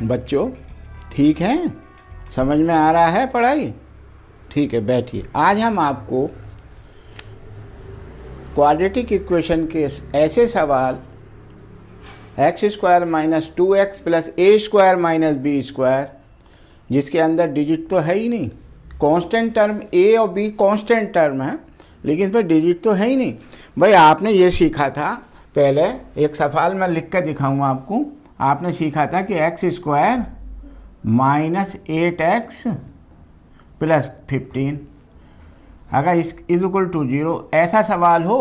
बच्चों ठीक है, समझ में आ रहा है पढ़ाई? ठीक है, बैठिए। आज हम आपको क्वाड्रेटिक इक्वेशन के ऐसे सवाल x² - 2x + a² - b², जिसके अंदर डिजिट तो है ही नहीं, कांस्टेंट टर्म a और b कांस्टेंट टर्म है, लेकिन इसमें डिजिट तो है ही नहीं। भाई आपने ये सीखा था पहले, एक सवाल मैं लिख कर दिखाऊंगा आपको। आपने सीखा था कि x² - 8x + 15 अगर इज इक्वल टू 0 ऐसा सवाल हो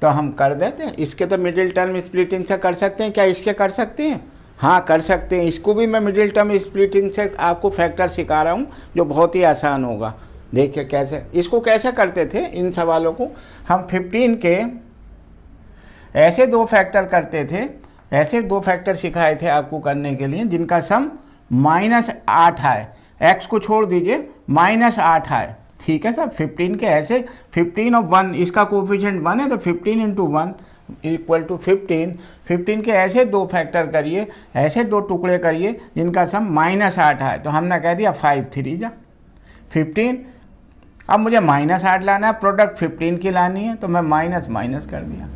तो हम कर देते हैं। इसके तो मिडिल टर्म स्प्लिटिंग से कर सकते हैं। क्या इसके कर सकते हैं? हाँ कर सकते हैं। इसको भी मैं मिडिल टर्म स्प्लिटिंग से आपको फैक्टर सिखा रहा हूँ, जो बहुत ही आसान होगा। देखिए कैसे इसको कैसे करते थे। इन सवालों को हम 15 के ऐसे दो फैक्टर करते थे, ऐसे दो फैक्टर सिखाए थे आपको करने के लिए जिनका सम -8 आए। x को छोड़ दीजिए, -8 आए। ठीक है सर। 15 के ऐसे 15 और 1, इसका कोफिशिएंट 1 है तो 15 × 1 = 15। 15 के ऐसे दो फैक्टर करिए, ऐसे दो टुकड़े करिए जिनका सम -8 आए। तो हमने कह दिया 5 3 जा 15। अब मुझे -8 लाना है, प्रोडक्ट 15 की लानी है, तो मैं माइनस कर दिया।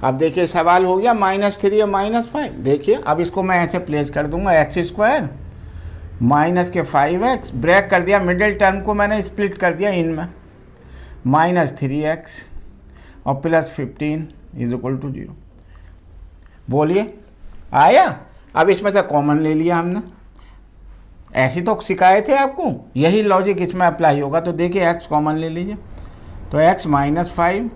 अब देखिए सवाल हो गया -3 और -5। देखिए अब इसको मैं ऐसे प्लेस कर दूंगा, x² माइनस के 5x, ब्रेक कर दिया, मिडिल टर्म को मैंने स्प्लिट कर दिया इनमें, -3x और +15 = 0। बोलिए आया? अब इसमें से कॉमन ले लिया हमने, ऐसे तो सिखाए थे आपको, यही लॉजिक इसमें अप्लाई होगा। तो देखिए x कॉमन ले लीजिए, तो x -5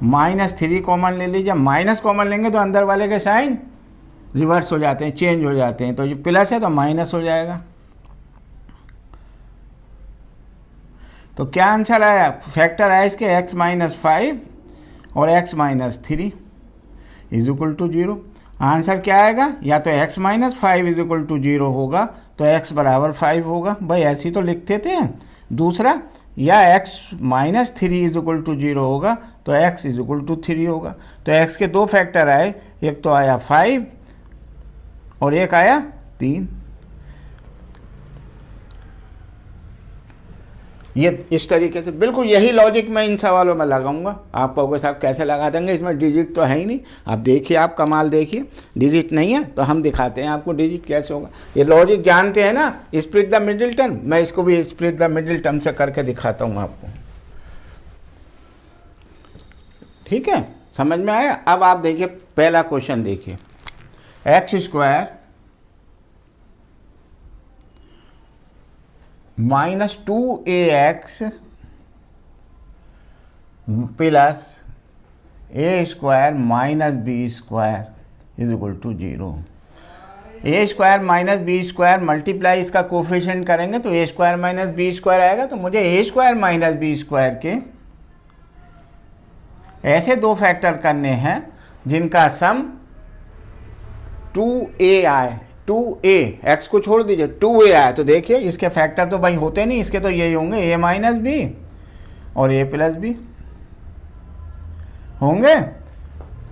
-3 कॉमन ले लीजिए। माइनस कॉमन लेंगे तो अंदर वाले के साइन रिवर्स हो जाते हैं, चेंज हो जाते हैं। तो ये प्लस है तो माइनस हो जाएगा। तो क्या आंसर आया? फैक्टर आया इसके x -5 और x -3 = 0। आंसर क्या आएगा? या तो x -5 = 0 होगा तो x = 5 होगा। भाई ऐसी तो लिखते थे। दूसरा, या x -3 = 0 होगा तो x = 3 होगा। तो x के दो फैक्टर आए, एक तो आया 5 और एक आया 3। ये इस तरीके से बिल्कुल यही लॉजिक मैं इन सवालों में लगाऊंगा। आप कहोगे साहब कैसे लगा देंगे, इसमें डिजिट तो है ही नहीं। आप देखिए, आप कमाल देखिए, डिजिट नहीं है तो हम दिखाते हैं आपको डिजिट कैसे होगा। ये लॉजिक जानते हैं ना, स्प्लिट द मिडिल टर्म। मैं इसको भी स्प्लिट द मिडिल टर्म से करके दिखाता हूँ आपको। ठीक है, समझ में आया? अब आप देखिए पहला क्वेश्चन देखिए, x² - 2ax + a² - b² = 0। a² - b² multiply इसका कोफिशिएंट करेंगे तो a² - b² आएगा। तो मुझे a² - b² के ऐसे दो फैक्टर करने हैं जिनका सम 2a आए। 2a, x को छोड़ दीजिए, 2a आए। तो देखिए इसके फैक्टर तो भाई होते नहीं, इसके तो यही होंगे, a - b और a + b होंगे।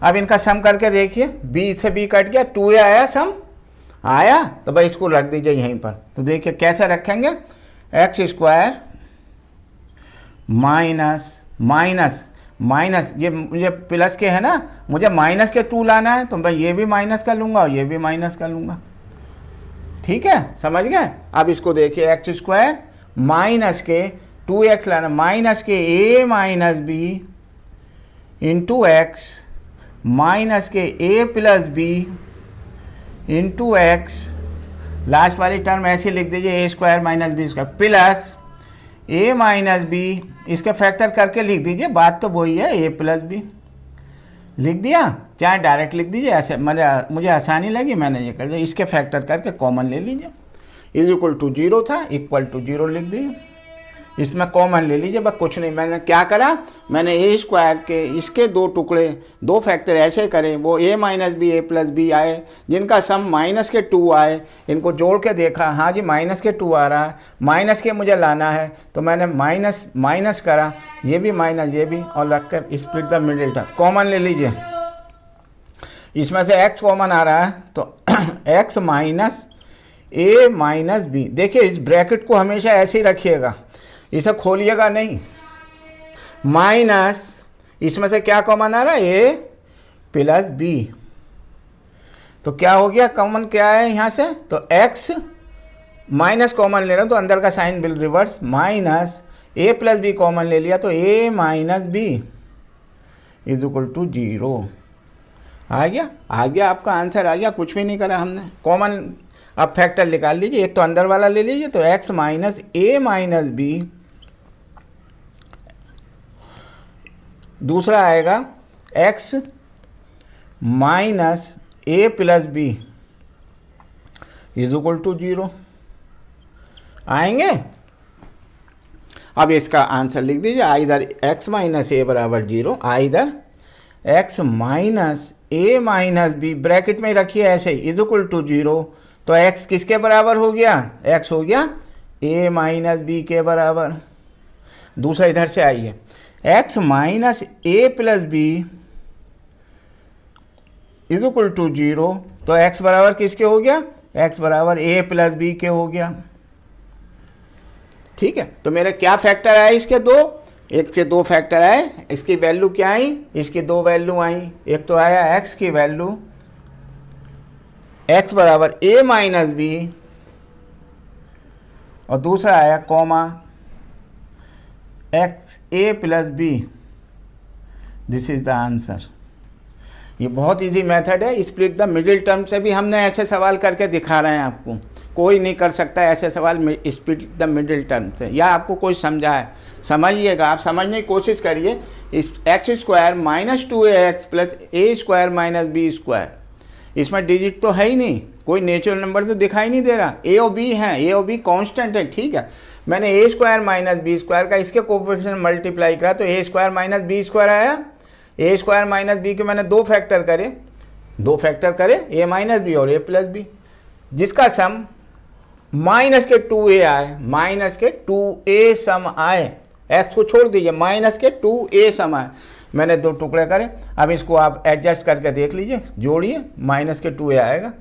अब इनका सम करके देखिए, b से b कट गया, 2a आया, सम आया, तो भाई इसको रख दीजिए यहीं पर। तो देखिए कैसे रखेंगे, x² माइनस ये मुझे प्लस के है ना, मुझे माइनस के 2 लाना है, तो मैं ये भी माइनस कर लूँगा और ये भी माइनस कर लूँगा। ठीक है, समझ गए? अब इसको देखिए, x² माइनस के 2x लाना, माइनस के a - b × x माइनस के a + b × x, लास्ट वाली टर्म ऐसे लिख दीजिए, a² - b² plus a - b, इसके फैक्टर करके लिख दीजिए, बात तो वही है, a + b लिख दिया, चाहे डायरेक्ट लिख दीजिए, ऐसे मुझे आसानी लगी मैंने ये कर दिया। इसके फैक्टर करके कॉमन ले लीजिए, = 0 था, = 0 लिख दीजिए। इसमें कॉमन ले लीजिए, बस कुछ नहीं। मैंने क्या करा, मैंने a² के इसके दो टुकड़े, दो फैक्टर ऐसे करें, वो a - b a + b आए जिनका सम -2 आए। इनको जोड़ के देखा, हाँ जी -2 आ रहा है, माइनस के मुझे लाना है, तो मैंने माइनस करा, ये भी माइनस ये भी, और रख कर split the middle term, common ले लीजिए। इसमें से x कॉमन आ रहा है तो x minus a minus B. देखिए इस ब्रैकेट को हमेशा ऐसे ही रखिएगा, इसे खोलिएगा नहीं। माइनस इसमें से क्या कॉमन आ रहा है, a प्लस बी। तो क्या हो गया, कॉमन क्या है यहाँ से, तो x माइनस कॉमन ले रहा हूँ तो अंदर का sign will reverse, minus a plus b common ले लिया तो a minus b is equal to 0। आ गया आपका आंसर आ गया, कुछ भी नहीं करा हमने। कॉमन अब फैक्टर निकाल लीजिए, एक तो अंदर वाला ले लीजिए तो x minus a minus b, दूसरा आएगा x minus a plus b is equal to 0 आएंगे। अब इसका आंसर लिख दीजिए, आइदर x माइनस ए बराबर 0, either x minus a minus b, bracket में रखिए ऐसे ही, इज इक्वल टू 0। तो x किसके बराबर हो गया, x हो गया a माइनस बी के बराबर। दूसरा इधर से आइए, x minus a plus b is equal to 0, तो x बराबर किसके हो गया, x बराबर a प्लस बी के हो गया। ठीक है, तो मेरे क्या फैक्टर आए इसके, दो, एक से दो फैक्टर आए, इसकी वैल्यू क्या आई, इसकी दो वैल्यू आई। एक तो आया x की वैल्यू, x बराबर a माइनस बी, और दूसरा आया comma x a plus b. This is the answer. ये बहुत इजी मेथड है, स्प्लिट द मिडिल टर्म से भी हमने ऐसे सवाल करके दिखा रहे हैं आपको। कोई नहीं कर सकता ऐसे सवाल स्प्लिट द मिडिल टर्म से, या आपको कोई समझा है समझिएगा, आप समझने की कोशिश करिए। इस x square minus 2ax plus a square minus b square, इसमें डिजिट तो है ही नहीं, कोई नेचुरल नंबर तो दिखाई नहीं दे रहा। ए और बी है, ए और बी कॉन्स्टेंट है, ठीक है। मैंने ए स्क्वायर माइनस बी स्क्वायर का इसके कोएफिशिएंट मल्टीप्लाई करा तो ए स्क्वायर माइनस बी स्क्वायर आया। ए स्क्वायर माइनस बी के मैंने दो फैक्टर करे, ए माइनस बी और ए प्लस बी, जिसका सम माइनस के 2a आए, माइनस के 2a सम आए। x को छोड़ दीजिए, माइनस के 2a सम आए। मैंने दो टुकड़े करे, अब इसको आप एडजस्ट करके देख लीजिए, जोड़िए, माइनस के 2a आएगा,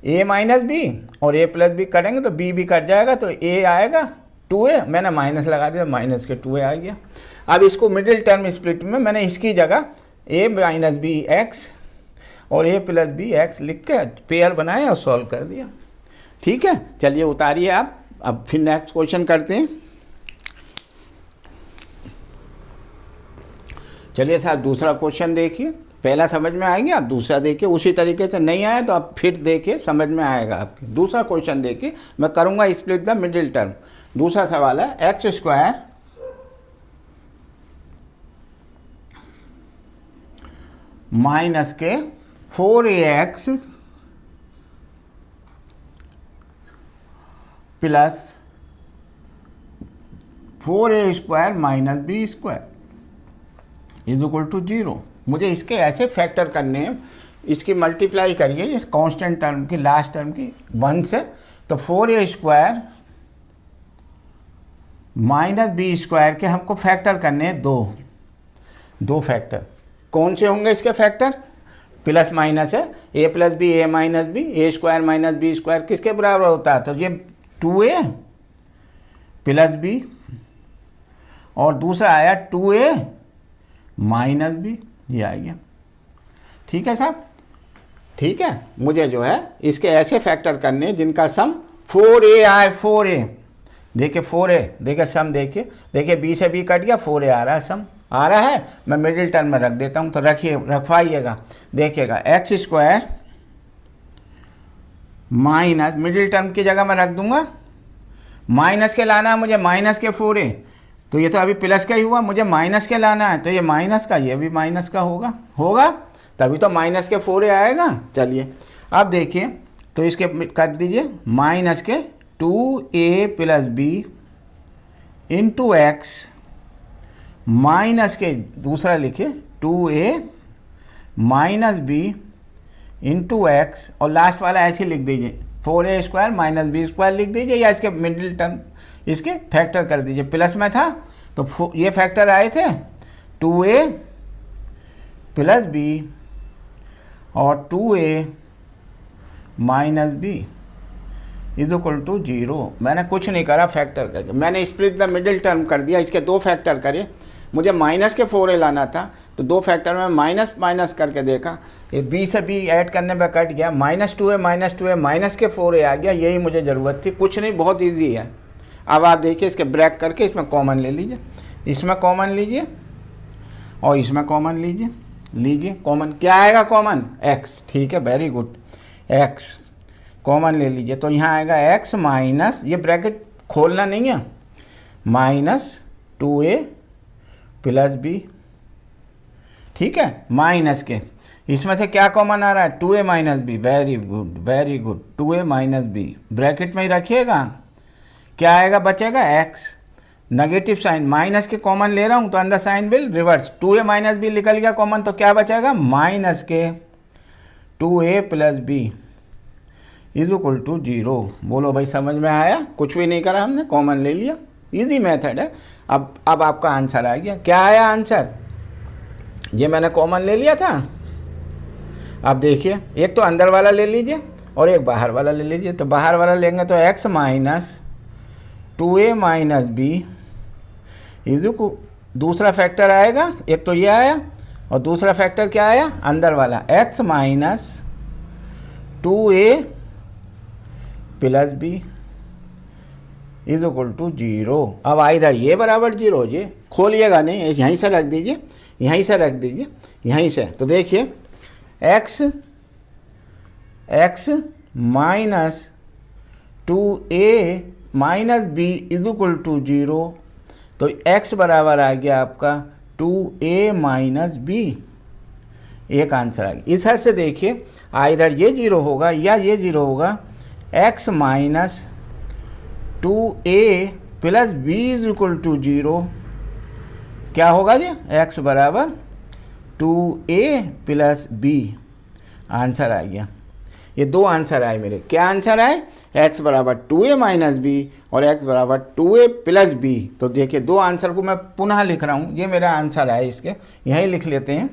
a माइनस बी और a प्लस बी करेंगे तो b भी कट जाएगा, तो a आएगा 2a, मैंने माइनस लगा दिया, माइनस के 2a आ गया। अब इसको मिडिल टर्म स्प्लिट में मैंने इसकी जगह a माइनस बी एक्स और a प्लस बी एक्स लिख के पेयर बनाया और सॉल्व कर दिया। ठीक है, चलिए उतारिए आप, अब फिर नेक्स्ट क्वेश्चन करते हैं। चलिए साहब दूसरा क्वेश्चन देखिए, पहला समझ में आ गया, आप दूसरा देखिए, उसी तरीके से नहीं आया तो आप फिर देखिए, समझ में आएगा आपके। दूसरा क्वेश्चन देखिए, मैं करूँगा स्प्लिट द मिडिल टर्म। दूसरा सवाल है एक्स स्क्वायर माइनस के 4ax plus 4a square minus b square is equal to 0। मुझे इसके ऐसे फैक्टर करने हैं, इसकी मल्टीप्लाई करिए इस कांस्टेंट टर्म की, लास्ट टर्म की 1 से, तो 4a square minus b square के हमको फैक्टर करने हैं दो फैक्टर। कौन से होंगे इसके फैक्टर, प्लस माइनस है, ए प्लस बी, ए माइनस बी, ए स्क्वायर माइनस बी स्क्वायर किसके बराबर होता है, तो ये 2a प्लस बी, और दूसरा आया 2a माइनस बी, ये आ गया। ठीक है साहब, ठीक है। मुझे जो है इसके ऐसे फैक्टर करने जिनका सम 4a आए, 4a, देखिए 4a, देखिए सम देखिए b से b कट गया, 4a आ रहा है, सम आ रहा है। मैं मिडिल टर्म में रख देता हूँ, तो रखवाइएगा, देखिएगा x square minus, middle term की जगह मैं रख दूंगा, माइनस के लाना है मुझे, माइनस के 4a, तो ये तो अभी प्लस का ही हुआ, मुझे माइनस के लाना है, तो ये माइनस का, ये भी माइनस का होगा तभी तो माइनस के 4a आएगा। चलिए अब देखिए, तो इसके कर दीजिए माइनस के 2a plus b into x, minus के दूसरा लिखिए 2a minus b into x, और लास्ट वाला ऐसे लिख दीजिए 4a square minus b square लिख दीजिए, या इसके मिडिल टर्म इसके फैक्टर कर दीजिए। प्लस में था तो ये फैक्टर आए थे 2a प्लस बी और 2a minus b is equal to 0। मैंने कुछ नहीं करा फैक्टर करके, मैंने स्प्लिट द मिडिल टर्म कर दिया, इसके 2 फैक्टर करे। मुझे माइनस के 4a लाना था तो 2 फैक्टर में माइनस माइनस करके देखा, ये b से b ऐड करने में कट गया, -2a माइनस के 4a आ गया। यही मुझे ज़रूरत थी, कुछ नहीं, बहुत ईजी है। अब आप देखिए इसके ब्रेक करके इसमें कॉमन ले लीजिए, इसमें कॉमन लीजिए और इसमें कॉमन लीजिए कॉमन क्या आएगा? Common x। ठीक है, वेरी गुड, x कॉमन ले लीजिए तो यहाँ आएगा x माइनस, ये ब्रैकेट खोलना नहीं है, -2a प्लस b। ठीक है, माइनस के इसमें से क्या कॉमन आ रहा है? 2a minus b. Very good, 2a minus b bracket में ही रखिएगा। क्या आएगा? बचेगा x, नेगेटिव साइन, माइनस के कॉमन ले रहा हूँ तो अंदर sign will reverse, 2a minus b निकल गया कॉमन तो क्या बचेगा? माइनस के 2a plus b is equal to 0। बोलो भाई, समझ में आया? कुछ भी नहीं करा हमने, कॉमन ले लिया, इजी मेथड है। अब आपका आंसर आ गया। क्या आया आंसर? ये मैंने कॉमन ले लिया था। अब देखिए, एक तो अंदर वाला ले लीजिए और एक बाहर वाला ले लीजिए। तो बाहर वाला लेंगे तो x minus 2a minus b is equal, दूसरा फैक्टर आएगा, एक तो ये आया और दूसरा फैक्टर क्या आया? अंदर वाला, x minus 2a plus b is equal to 0। अब इधर ये बराबर 0, ये खोलिएगा नहीं, यहीं से रख दीजिए, यहीं से रख दीजिए, यहीं से। तो देखिए x minus 2a minus b is equal to 0, तो x बराबर आ गया आपका 2a माइनस बी। एक आंसर आ गया। इधर से देखिए, इधर ये 0 होगा या ये 0 होगा, x minus 2a plus b is equal to 0। क्या होगा जी? x बराबर 2a प्लस बी। आंसर आ गया। ये 2 आंसर आए मेरे। क्या आंसर आए? x बराबर 2a माइनस बी और x बराबर 2a प्लस बी। तो देखिए 2 आंसर को मैं पुनः लिख रहा हूँ, ये मेरा आंसर आए। इसके यहीं लिख लेते हैं।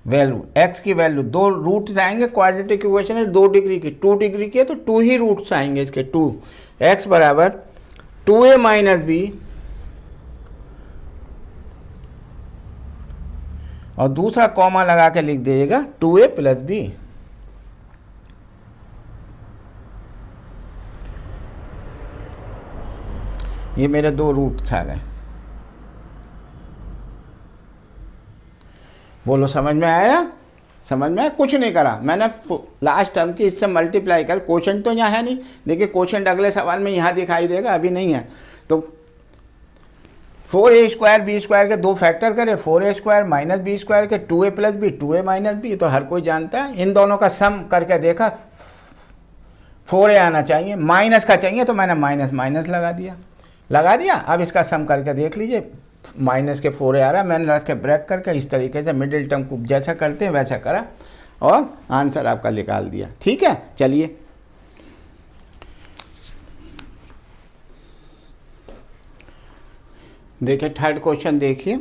वैल्यू x की वैल्यू 2 रूट्स आएंगे, क्वाड्रेटिक इक्वेशन है 2 डिग्री की, 2 डिग्री की है तो 2 ही रूट्स आएंगे इसके, 2। x बराबर 2a माइनस बी और दूसरा कॉमा लगा के लिख दीजिएगा 2a प्लस बी। ये मेरे 2 रूट्स आ गए। बोलो, समझ में आया? समझ में आया? कुछ नहीं करा मैंने, लास्ट टर्म की इससे मल्टीप्लाई कर। क्वेश्चन तो यहाँ है नहीं, देखिए क्वेश्चन अगले सवाल में यहाँ दिखाई देगा, अभी नहीं है। तो 4a स्क्वायर बी स्क्वायर के 2 फैक्टर करें, 4a square minus b square के 2a plus B, 2a minus B, तो हर कोई जानता है। इन दोनों का सम करके देखा, 4a आना चाहिए, माइनस का चाहिए तो मैंने माइनस माइनस लगा दिया। अब इसका सम करके देख लीजिए, माइनस के 4a आ रहा है, मैंने रख के ब्रेक करके इस तरीके से मिडिल टर्म को जैसा करते हैं वैसा करा और आंसर आपका निकाल दिया। ठीक है, चलिए देखिए थर्ड क्वेश्चन। देखिए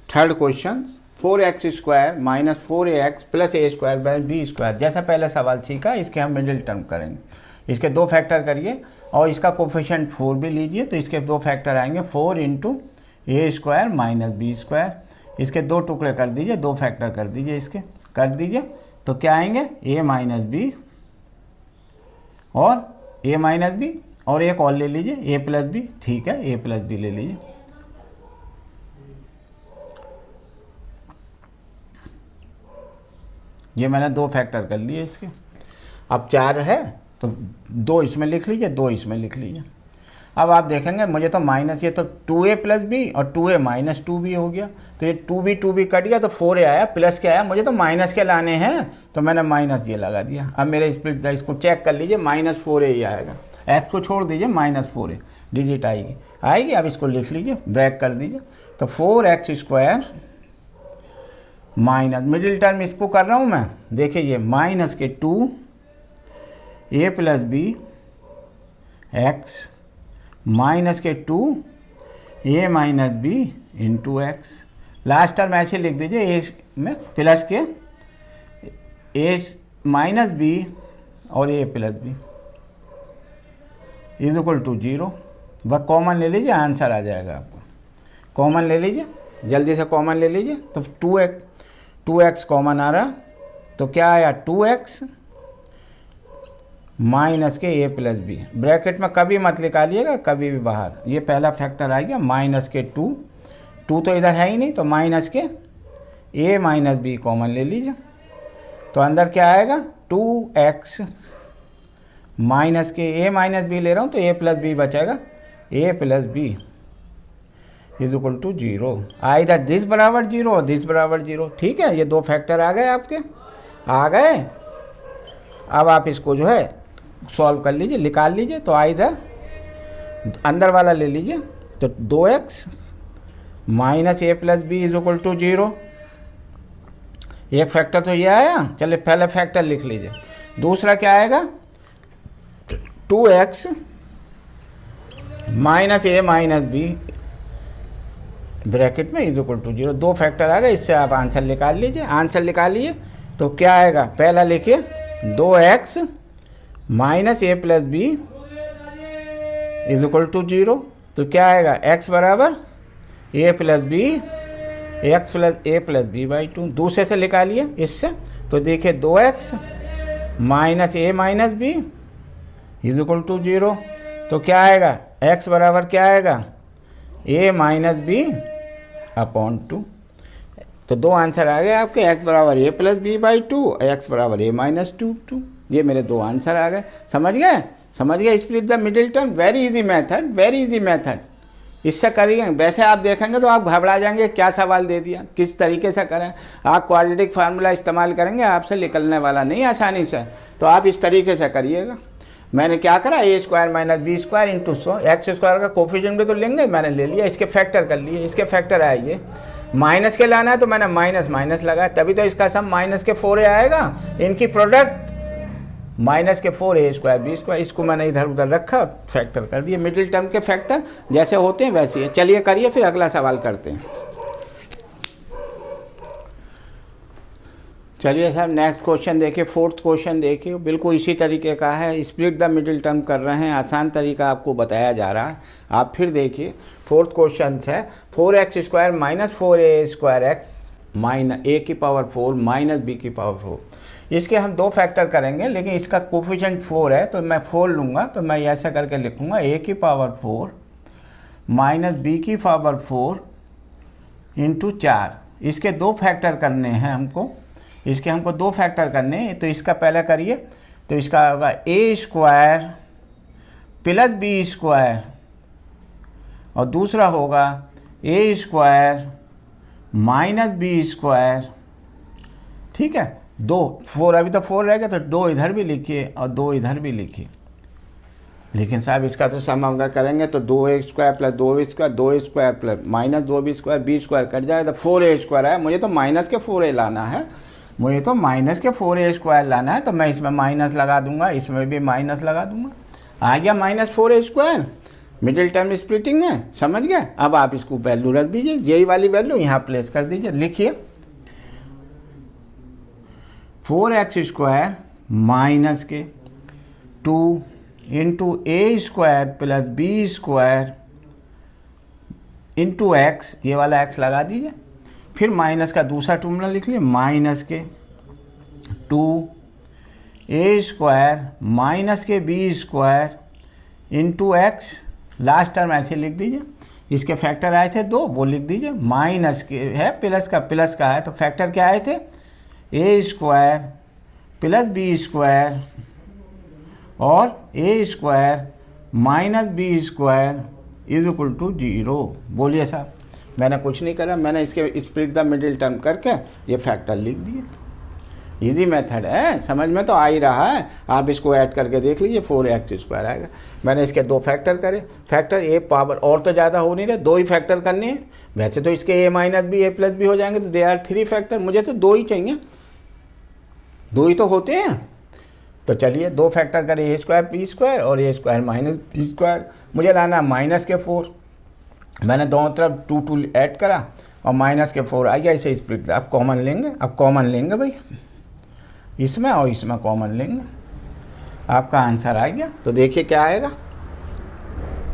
third question, 4x square minus 4ax plus a square by b square. जैसा पहला सवाल सीखा, इसके हम मिडिल टर्म करेंगे। इसके 2 फैक्टर करिए और इसका कोफिशिएंट 4 भी लीजिए, तो इसके 2 फैक्टर आएंगे, 4 into a square minus b square. इसके 2 टुकड़े कर दीजिए, 2 फैक्टर कर दीजिए, इसके कर दीजिए तो क्या आएंगे? a माइनस बी और a माइनस बी और एक और ले लीजिए a प्लस बी। ठीक है, a प्लस बी ले लीजिए। ये मैंने 2 फैक्टर कर लिए इसके। अब 4 है तो 2 इसमें लिख लीजिए, 2 इसमें लिख लीजिए। अब आप देखेंगे मुझे तो माइनस, ये तो 2a प्लस बी और 2a माइनस 2b हो गया, तो ये 2b कट गया तो 4a आया, प्लस के आया, मुझे तो माइनस के लाने हैं तो मैंने माइनस ये लगा दिया। अब मेरे स्प्लिट था, इसको चेक कर लीजिए, -4a ही आएगा। x को छोड़ दीजिए, -4a डिजिट आएगी। अब इसको लिख लीजिए, ब्रेक कर दीजिए, तो 4x square minus, middle term इसको कर रहा हूँ मैं, देखिए ये माइनस के 2a plus b x minus के 2a minus b into x. Last term ऐसे लिख दीजिए, ए में प्लस के ए माइनस बी और a plus b is equal to 0। बस कॉमन ले लीजिए, आंसर आ जाएगा आपको। कॉमन ले लीजिए, जल्दी से कॉमन ले लीजिए। तो 2x कॉमन आ रहा, तो क्या आया 2x माइनस के ए प्लस बी। ब्रैकेट में कभी मत निकालिएगा, कभी भी बाहर। ये पहला फैक्टर आ गया, माइनस के 2 तो इधर है ही नहीं, तो माइनस के ए माइनस बी कॉमन ले लीजिए। तो अंदर क्या आएगा 2x माइनस के ए माइनस बी ले रहा हूँ तो ए प्लस बी बचेगा, a plus b is equal to 0। Either this बराबर 0 और दिस बराबर 0। ठीक है, ये दो फैक्टर आ गए आपके, आ गए। अब आप इसको जो है सॉल्व कर लीजिए, निकाल लीजिए। तो आइदर अंदर वाला ले लीजिए, तो 2x minus a plus b is equal to 0। एक फैक्टर तो ये आया, चलिए पहले फैक्टर लिख लीजिए। दूसरा क्या आएगा 2x minus a minus b bracket में इज इक्वल टू 0। दो फैक्टर आ गए, इससे आप आंसर निकाल लीजिए। आंसर निकालिए तो क्या आएगा, पहला लिखिए 2x minus a plus b is equal to 0। तो क्या आएगा x बराबर a plus b, x plus a plus b by 2। दूसरे से निकालिए इससे, तो देखिए 2x minus a minus b is equal to 0। तो क्या आएगा x बराबर क्या आएगा a माइनस बी अपॉन 2। तो दो आंसर आ गए आपके, x बराबर a plus b by 2, x बराबर a माइनस 2। ये मेरे दो आंसर आ गए। समझ गए split the middle term. Very easy method, very easy method. इससे करिए, वैसे आप देखेंगे तो आप घबरा जाएंगे, क्या सवाल दे दिया, किस तरीके से करें। आप क्वाड्रेटिक फार्मूला इस्तेमाल करेंगे, आपसे निकलने वाला नहीं आसानी से। तो आप इस तरीके से करिएगा। मैंने क्या करा, a square minus b square into 100, x square का कोफिशिएंट भी तो लेंगे, मैंने ले लिया, इसके फैक्टर कर लिए। इसके फैक्टर आइए, माइनस के लाना है तो मैंने माइनस माइनस लगाया, तभी तो इसका सम माइनस के 4a आएगा। इनकी प्रोडक्ट माइनस के 4a स्क्वायर बी स्क्वायर, इसको मैंने इधर उधर रखा, फैक्टर कर दिए। मिडिल टर्म के फैक्टर जैसे होते हैं वैसे ही। चलिए करिए, फिर अगला सवाल करते हैं। चलिए साहब नेक्स्ट क्वेश्चन देखिए, फोर्थ क्वेश्चन देखिए, बिल्कुल इसी तरीके का है। स्प्लिट द मिडिल टर्म कर रहे हैं, आसान तरीका आपको बताया जा रहा है। आप फिर देखिए, फोर्थ क्वेश्चन है 4x square minus 4a square x minus a की पावर 4 माइनस b की पावर 4। इसके हम दो फैक्टर करेंगे, लेकिन इसका कोफिशिएंट 4 है तो मैं 4 लूँगा। तो मैं ऐसा करके लिखूँगा a की पावर 4 माइनस b की पावर 4 इंटू 4। इसके दो फैक्टर करने हैं हमको, इसके हमको दो फैक्टर करने हैं। तो इसका पहला करिए, तो इसका होगा a square plus b square, और दूसरा होगा a square minus b square. ठीक है, दो 4 अभी तो 4 रहेगा, तो 2 इधर भी लिखिए और 2 इधर भी लिखिए। लेकिन साहब इसका तो सम हम करेंगे तो 2a square plus 2b square, 2a square plus minus 2b square, b square cut जाएगा तो 4a स्क्वायर है। मुझे तो माइनस के 4a लाना है, मुझे तो माइनस के 4a स्क्वायर लाना है। तो मैं इसमें माइनस लगा दूंगा, इसमें भी माइनस लगा दूंगा। आ गया minus 4a square middle term splitting में, समझ गए। अब आप इसको वैल्यू रख दीजिए, यही वाली वैल्यू यहाँ प्लेस कर दीजिए। लिखिए 4x स्क्वायर माइनस के 2 into a square plus b square into x, ये वाला x लगा दीजिए। फिर माइनस का दूसरा टर्म लिख लीजिए, माइनस के 2a स्क्वायर माइनस के b square into x, last term ऐसे लिख दीजिए। इसके फैक्टर आए थे दो, वो लिख दीजिए। माइनस के है, प्लस का है, तो फैक्टर क्या आए थे a square plus b square और a square minus b square is equal to 0। बोलिए साहब, मैंने कुछ नहीं करा, मैंने इसके स्प्लिट द मिडिल टर्म करके ये फैक्टर लिख दिए। इजी मेथड है, समझ में तो आ ही रहा है। आप इसको ऐड करके देख लीजिए, 4x स्क्वायर आएगा। मैंने इसके दो फैक्टर करे, फैक्टर a पावर और तो ज़्यादा हो नहीं रहे, दो ही फैक्टर करने हैं। वैसे तो इसके a minus b a plus b हो जाएंगे, तो दे आर 3 फैक्टर। मुझे तो दो ही चाहिए, दो ही तो होते हैं। तो चलिए दो फैक्टर करें, a स्क्वायर बी स्क्वायर और a square minus b square. मुझे लाना माइनस के 4, मैंने दोनों तरफ 2 ऐड करा और माइनस के 4 आ गया। इसे स्प्लिट अब कॉमन लेंगे, भाई इसमें और इसमें कॉमन लेंगे, आपका आंसर आ गया। तो देखिए क्या आएगा,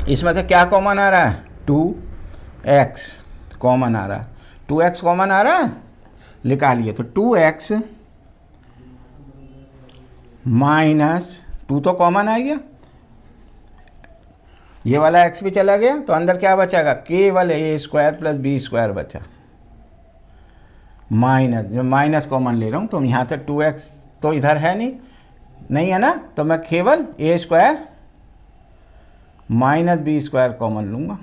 इसमें से क्या कॉमन आ रहा है, 2x कॉमन आ रहा है, 2x कॉमन आ रहा है, निकालिए। तो 2x माइनस 2 तो कॉमन आ गया, ये वाला x भी चला गया, तो अंदर क्या बचेगा, केवल a² + b² बचा। माइनस, जो माइनस कॉमन ले रहा हूँ तो यहाँ से 2x तो इधर है नहीं है ना, तो मैं केवल a² - b² कॉमन लूँगा।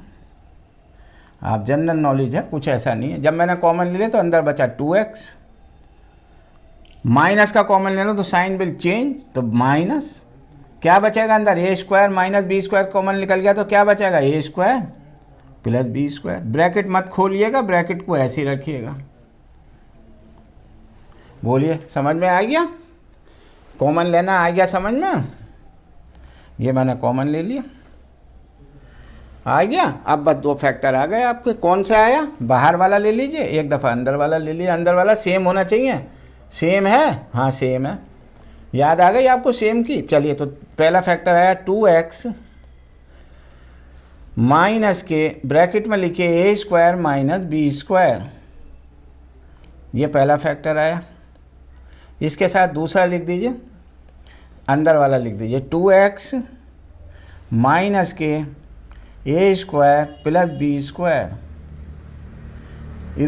आप जनरल नॉलेज है, कुछ ऐसा नहीं है। जब मैंने कॉमन ले लिया तो अंदर बचा 2x, माइनस का कॉमन ले लो तो साइन विल चेंज, तो माइनस क्या बचेगा अंदर, a² - b² कॉमन निकल गया, तो क्या बचेगा, a² + b²। ब्रैकेट मत खोलिएगा, ब्रैकेट को ऐसे ही रखिएगा। बोलिए, समझ में आ गया, कॉमन लेना आ गया समझ में। ये मैंने कॉमन ले लिया, आ गया। अब बस 2 फैक्टर आ गए आपके। कौन सा आया, बाहर वाला ले लीजिए, एक दफ़ा अंदर वाला ले लीजिए। अंदर वाला सेम होना चाहिए, सेम है, हाँ सेम है, याद आ गई आपको सेम की। चलिए, तो पहला फैक्टर आया 2x माइनस के ब्रैकेट में लिखिए a² - b², ये पहला फैक्टर आया। इसके साथ दूसरा लिख दीजिए, अंदर वाला लिख दीजिए 2x माइनस के a² + b² =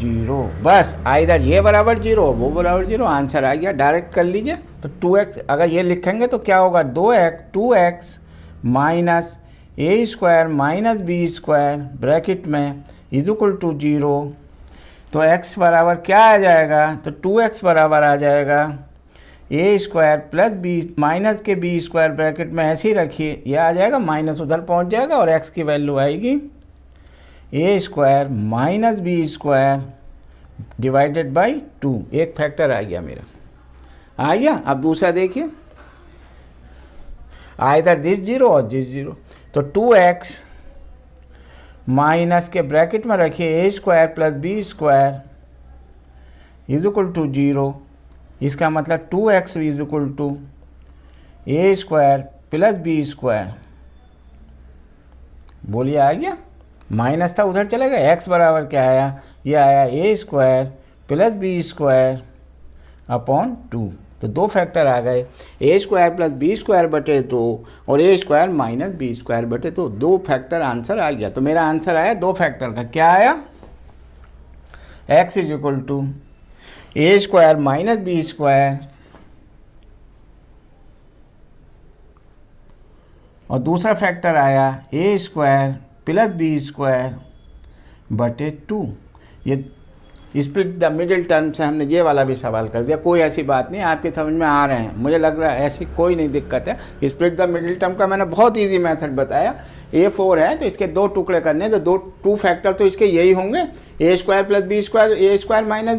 0। बस आइदर ये बराबर 0 वो बराबर 0, आंसर आ गया। डायरेक्ट कर लीजिए। तो 2x अगर ये लिखेंगे तो क्या होगा, 2x minus a² - b² bracket में = 0। तो x बराबर क्या आ जाएगा, तो 2x बराबर आ जाएगा a² + b माइनस के b² ब्रैकेट में ऐसे ही रखिए, यह आ जाएगा, माइनस उधर पहुंच जाएगा और x की वैल्यू आएगी a² - b² डिवाइडेड बाई 2। एक फैक्टर आ गया मेरा, आ गया। अब दूसरा देखिए, आइदर दिस 0 और दिस 0। तो 2x माइनस के ब्रैकेट में रखिए a² + b² = 0। इसका मतलब 2x = a² + b²। बोलिए, आ गया। माइनस था उधर चला गया, x बराबर क्या आया, ये आया a² + b² / 2। तो 2 फैक्टर आ गए, a² + b² बटे 2 और a² - b² बटे 2। 2 फैक्टर आंसर आ गया। तो मेरा आंसर आया 2 फैक्टर का, क्या आया, x = a² - b² और दूसरा फैक्टर आया a² + b² बटे 2। ये स्प्लिट द मिडिल टर्म से हमने ये वाला भी सवाल कर दिया। कोई ऐसी बात नहीं, आपके समझ में आ रहे हैं, मुझे लग रहा है ऐसी कोई नहीं दिक्कत है। स्प्लिट द मिडिल टर्म का मैंने बहुत इजी मेथड बताया। a4 है तो इसके 2 टुकड़े करने, तो 2 फैक्टर तो इसके यही होंगे, a² + b², a²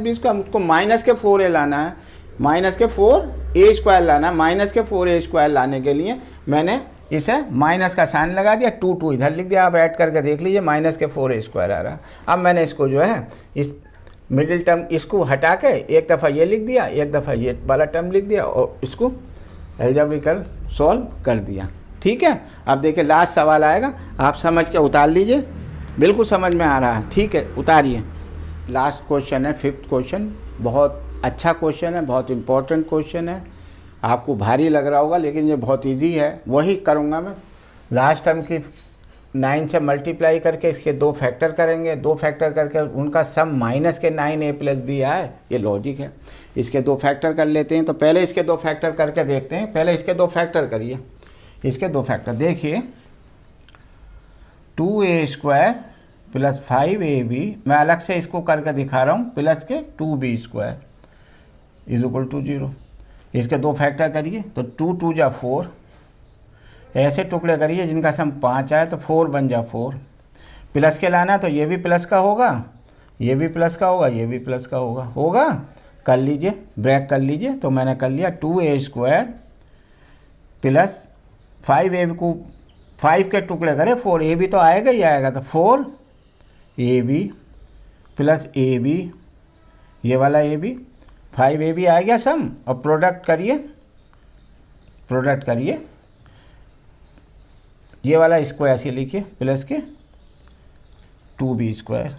- b²। हमको माइनस के 4a लाना है, माइनस के 4a² लाना है। माइनस के 4a² लाने के लिए मैंने इसे माइनस का साइन लगा दिया, 2 इधर लिख दिया। आप ऐड करके देख लीजिए, माइनस के 4a² आ रहा है। अब मैंने इसको जो है इस मिडिल टर्म इसको हटा के एक दफ़ा ये लिख दिया, एक दफ़ा ये वाला टर्म लिख दिया और इसको एल्जेब्रिकल सॉल्व कर दिया। ठीक है, अब देखिए लास्ट सवाल आएगा, आप समझ के उतार लीजिए। बिल्कुल समझ में आ रहा है, ठीक है, उतारिए। लास्ट क्वेश्चन है, 5th क्वेश्चन। बहुत अच्छा क्वेश्चन है, बहुत इंपॉर्टेंट क्वेश्चन है। आपको भारी लग रहा होगा लेकिन ये बहुत ईजी है। वही करूँगा मैं, लास्ट टर्म की 9 से मल्टीप्लाई करके इसके 2 फैक्टर करेंगे, 2 फैक्टर करके उनका सम माइनस के 9a + b आए, ये लॉजिक है। इसके 2 फैक्टर कर लेते हैं। तो पहले इसके 2 फैक्टर करके देखते हैं। पहले इसके 2 फैक्टर करिए, इसके 2 फैक्टर देखिए, 2a² + 5ab, मैं अलग से इसको करके दिखा रहा हूँ, प्लस के 2b² = 0। इसके 2 फैक्टर करिए, तो 2 × 2 = 4, ऐसे टुकड़े करिए जिनका सम 5 आए, तो 4 बन जा 4। प्लस के लाना तो ये भी प्लस का होगा, ये भी प्लस का होगा, ये भी प्लस का होगा। कर लीजिए, ब्रेक कर लीजिए। तो मैंने कर लिया 2a² + 5ab को 5 के टुकड़े करे, 4ab तो आएगा ही आएगा, तो 4ab + ab, ये वाला ab 5ab आ गया सम, और प्रोडक्ट करिए ये वाला इसको ऐसे लिखिए प्लस के 2b²।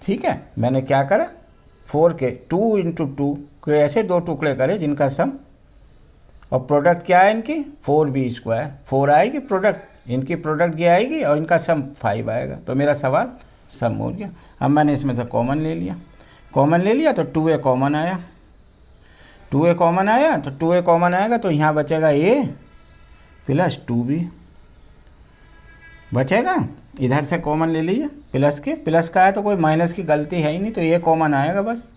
ठीक है, मैंने क्या करा 4 के 2 × 2 के ऐसे दो टुकड़े करे जिनका सम, और प्रोडक्ट क्या है इनकी 4b²। 4 आएगी प्रोडक्ट, इनकी प्रोडक्ट ये आएगी और इनका सम 5 आएगा। तो मेरा सवाल सम हो गया। अब मैंने इसमें से कॉमन ले लिया तो 2a कॉमन आया, 2a कॉमन आया तो 2a कॉमन आएगा तो यहाँ बचेगा a प्लस 2b बचेगा। इधर से कॉमन ले लीजिए प्लस के, प्लस का है तो कोई माइनस की गलती है ही नहीं, तो a कॉमन आएगा, बस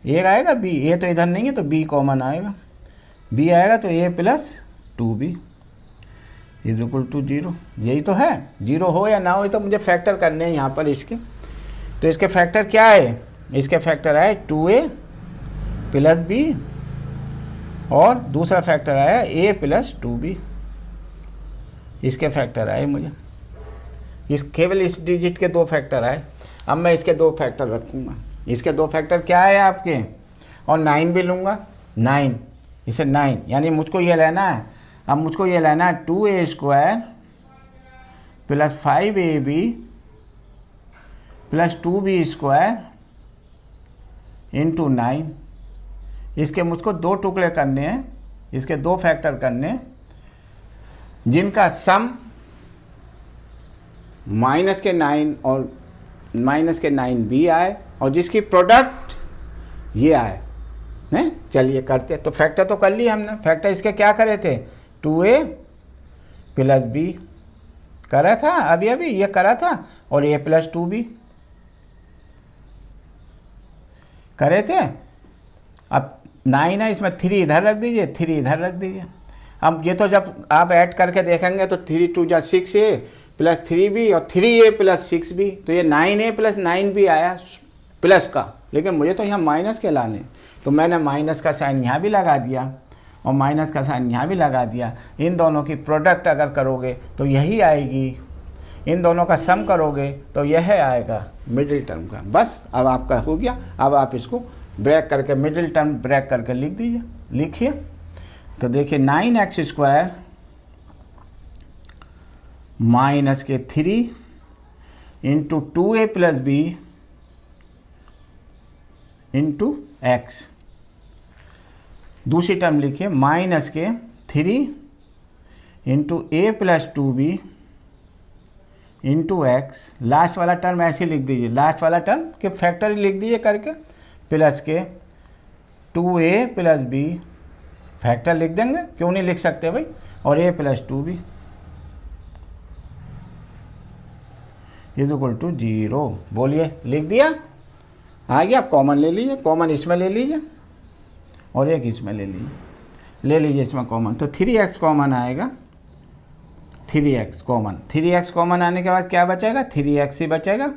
a आएगा, b a तो इधर नहीं है तो b कॉमन आएगा, b आएगा तो a plus 2b is equal to 0। यही तो है, 0 हो या ना हो तो मुझे फैक्टर करने हैं यहाँ पर इसके। तो इसके फैक्टर क्या है, इसके फैक्टर आए 2a प्लस b और दूसरा फैक्टर आया a प्लस 2b। इसके फैक्टर आए मुझे, इस केवल इस डिजिट के 2 फैक्टर आए। अब मैं इसके 2 फैक्टर रखूँगा। इसके 2 फैक्टर क्या है आपके, और 9 भी लूँगा, 9 इसे 9, यानी मुझको ये लेना है, अब मुझको ये लेना है 2a² plus 5ab plus 2b² into 9। इसके मुझको 2 टुकड़े करने हैं, इसके 2 फैक्टर करने हैं जिनका सम माइनस के 9 और माइनस के 9b आए और जिसकी प्रोडक्ट ये आए हैं। चलिए करते, तो फैक्टर तो कर लिया हमने। फैक्टर इसके क्या करे थे, 2a प्लस b करा था, अभी ये करा था, और a प्लस 2b करे थे। अब 9 है, इसमें 3 इधर रख दीजिए, 3 इधर रख दीजिए। अब ये तो जब आप ऐड करके देखेंगे तो 3 2 जा 6a प्लस 3b और 3a प्लस 6b, तो ये 9a प्लस 9b आया प्लस का, लेकिन मुझे तो यहाँ माइनस के लाने, तो मैंने माइनस का साइन यहाँ भी लगा दिया और माइनस का साइन यहाँ भी लगा दिया। इन दोनों की प्रोडक्ट अगर करोगे तो यही आएगी, इन दोनों का सम करोगे तो यह आएगा मिडिल टर्म का। बस अब आपका हो गया। अब आप इसको ब्रेक करके, मिडिल टर्म ब्रेक करके लिख दीजिए। लिखिए तो देखिए 9x² माइनस के 3 into 2a plus b into x। दूसरी टर्म लिखिए माइनस के 3 into a plus 2b into x। Last वाला टर्म ऐसे लिख दीजिए, लास्ट वाला टर्म के फैक्टर लिख दीजिए करके, प्लस के 2a प्लस b फैक्टर लिख देंगे, क्यों नहीं लिख सकते भाई, और a plus 2b is equal to 0। बोलिए, लिख दिया, आ गया। आप कॉमन ले लीजिए, कॉमन इसमें ले लीजिए और एक इसमें ले लीजिए इसमें कॉमन, तो 3x कॉमन आएगा, 3x कॉमन, 3x कॉमन आने के बाद क्या बचेगा, 3x ही बचेगा।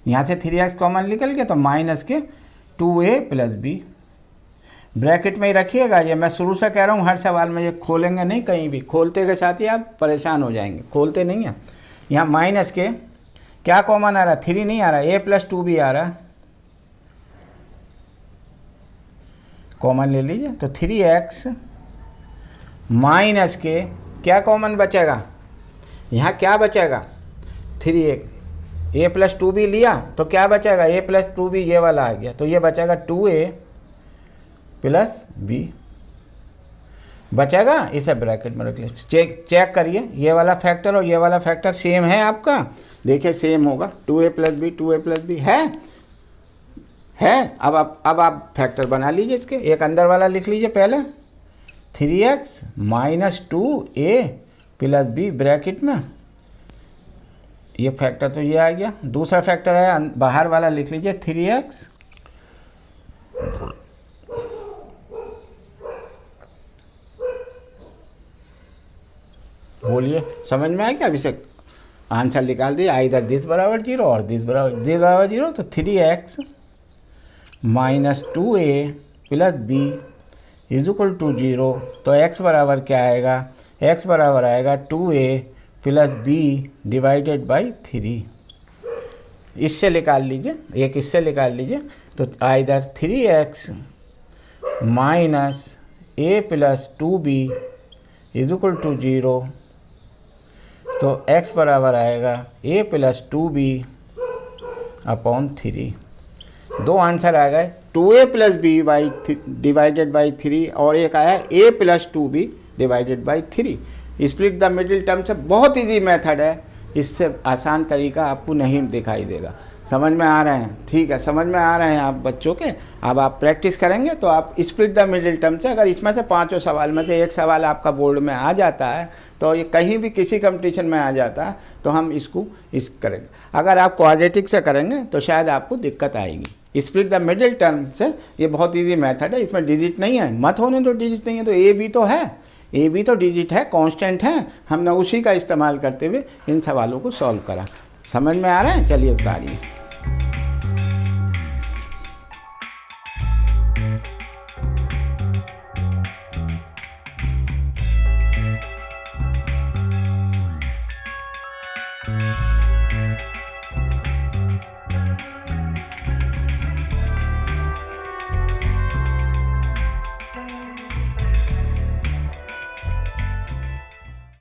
यहाँ से 3x कॉमन निकल गया तो माइनस के 2a प्लस b ब्रैकेट में ही रखिएगा। ये मैं शुरू से कह रहा हूँ, हर सवाल में ये खोलेंगे नहीं कहीं भी, खोलते के साथ ही आप परेशान हो जाएंगे, खोलते नहीं हैं। यहाँ माइनस के क्या कॉमन आ रहा, 3 नहीं आ रहा, a प्लस 2b आ रहा, कॉमन ले लीजिए। तो 3x माइनस के क्या कॉमन बचेगा, यहाँ क्या बचेगा, 3a प्लस 2b लिया तो क्या बचेगा, a प्लस 2b ये वाला आ गया, तो ये बचेगा 2a प्लस b बचेगा। इसे ब्रैकेट में रख लीजिए, चेक करिए, ये वाला फैक्टर और ये वाला फैक्टर सेम है आपका, देखिए सेम होगा, 2a प्लस b है। अब आप फैक्टर बना लीजिए इसके, एक अंदर वाला लिख लीजिए पहले, 3x minus 2a plus b bracket में, ये फैक्टर तो ये आ गया। दूसरा फैक्टर है बाहर वाला, लिख लीजिए 3x बोलिए, समझ में आया क्या, अभिषेक आंसर निकाल दिया, इधर दिस बराबर 0 और दिस बराबर 0, तो 3x minus 2a plus b is equal to 0। तो x बराबर क्या आएगा, x बराबर आएगा 2a plus b divided by 3। इससे निकाल लीजिए, एक इससे निकाल लीजिए, तो either 3x minus a plus 2b is equal to 0, तो x बराबर आएगा a प्लस 2b अपॉन 3। दो आंसर आ गए, 2a plus b by divided by 3 और एक आया a plus 2b divided by 3। Split the middle term से बहुत इजी मेथड है, इससे आसान तरीका आपको नहीं दिखाई देगा। समझ में आ रहे हैं? ठीक है, समझ में आ रहे हैं आप बच्चों के। अब आप प्रैक्टिस करेंगे तो आप स्प्लिट द मिडिल टर्म से, अगर इसमें से पांचों सवाल में से एक सवाल आपका बोर्ड में आ जाता है, तो ये कहीं भी किसी कंपटीशन में आ जाता है, तो हम इसको करेंगे। अगर आप क्वाड्रेटिक से करेंगे तो शायद आपको दिक्कत आएगी। स्प्लिट द मिडिल टर्म से ये बहुत ईजी मेथड है, इसमें डिजिट नहीं है, मत होने तो डिजिट नहीं है, तो ए बी तो है, ए बी तो डिजिट है, कांस्टेंट है, हमने उसी का इस्तेमाल करते हुए इन सवालों को सॉल्व करा। समझ में आ रहा है? चलिए उतारिए।